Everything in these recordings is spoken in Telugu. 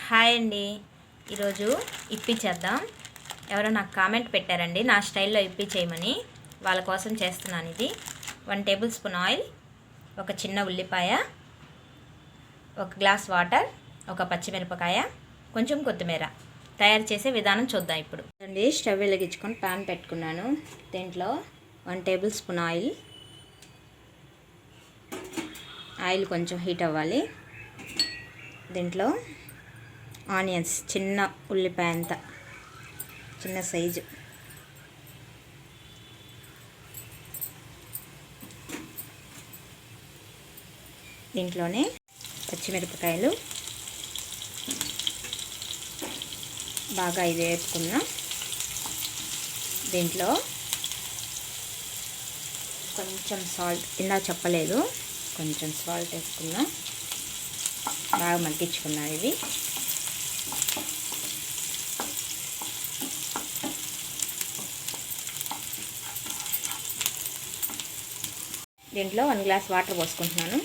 హాయ్ అండి. ఈరోజు ఇప్పి చేద్దాం. ఎవరో నాకు కామెంట్ పెట్టారండి నా స్టైల్లో ఇప్పి చేయమని. వాళ్ళ కోసం చేస్తున్నాను. ఇది 1 టేబుల్ స్పూన్ ఆయిల్, ఒక చిన్న ఉల్లిపాయ, 1 గ్లాస్ వాటర్, ఒక పచ్చిమిరపకాయ, కొంచెం కొత్తిమీర. తయారు చేసే విధానం చూద్దాం ఇప్పుడు. అండి, స్టవ్ వెలిగించుకొని ప్యాన్ పెట్టుకున్నాను. దీంట్లో 1 టేబుల్ స్పూన్ ఆయిల్ కొంచెం హీట్ అవ్వాలి. దీంట్లో ఆనియన్స్, చిన్న ఉల్లిపాయ అంత చిన్న సైజు, దీంట్లోనే పచ్చిమిరపకాయలు బాగా ఇది వేసుకున్నాం. దీంట్లో కొంచెం సాల్ట్, ఇలా చెప్పలేదు, కొంచెం సాల్ట్ వేసుకున్నా. బాగా మగ్గించుకున్నా. ఇది దీంట్లో 1 గ్లాస్ వాటర్ పోసుకుంటున్నాను.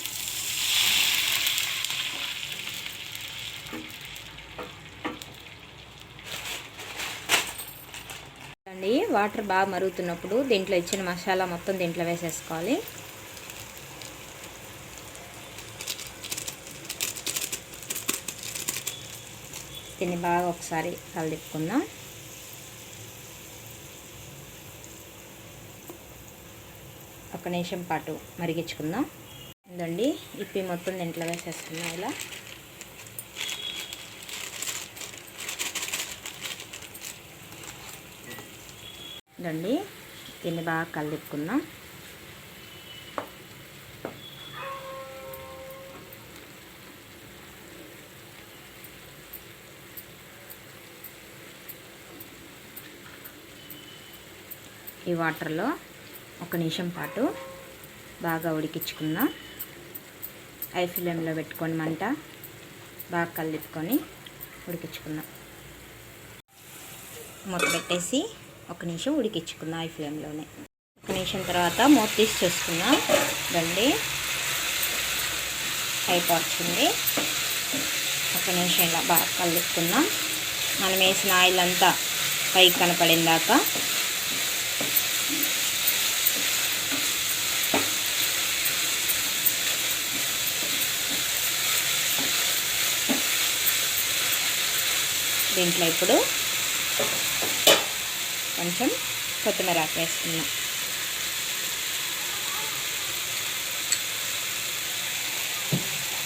అండి, వాటర్ బాగా మరుగుతున్నప్పుడు దీంట్లో ఇచ్చిన మసాలా మొత్తం దీంట్లో వేసేసుకోవాలి. దీన్ని బాగా ఒకసారి కలుపుకుందాం. ఒక నిమిషం పాటు మరిగించుకుందాం. ఇదండి, ఇప్పి మొత్తం దీంట్లో వేసేసుకున్నాం. ఇలా ఇదండి, దీన్ని బాగా కలుపుకుందాం. ఈ వాటర్లో ఒక నిమిషం పాటు బాగా ఉడికించుకుందాం. హై ఫ్లేమ్లో పెట్టుకొని మంట బాగా కలుపుకొని ఉడికించుకుందాం. మూత పెట్టేసి ఒక నిమిషం ఉడికించుకుందాం హై ఫ్లేమ్లోనే. ఒక నిమిషం తర్వాత మూత తీసి చూసుకుందాం. రండి, అయిపోతుంది. ఒక నిమిషం ఇలా బాగా కలుపుకుందాం. మనం వేసిన ఆయిల్ అంతా పైకి కనపడిందాక దీంట్లో ఇప్పుడు కొంచెం కొత్తిమీర వేసుకున్నాం.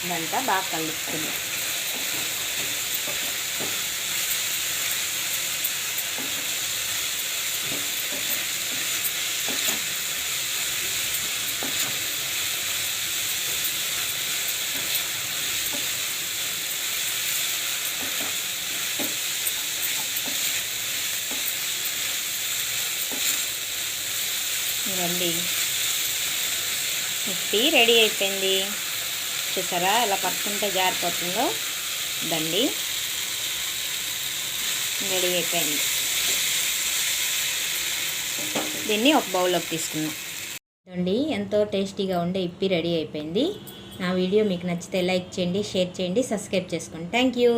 ఇదంతా బాగా కలుపుకుందాం. ఇదండి, ఇప్పి రెడీ అయిపోయింది. చూసారా ఎలా పట్టుకుంటే జారిపోతుందో. ఇదండి, రెడీ అయిపోయింది. దీన్ని ఒక బౌల్లోకి తీసుకున్నాం. ఇదండి, ఎంతో టేస్టీగా ఉండే ఇప్పి రెడీ అయిపోయింది. నా వీడియో మీకు నచ్చితే లైక్ చేయండి, షేర్ చేయండి, సబ్స్క్రైబ్ చేసుకోండి. Thank you.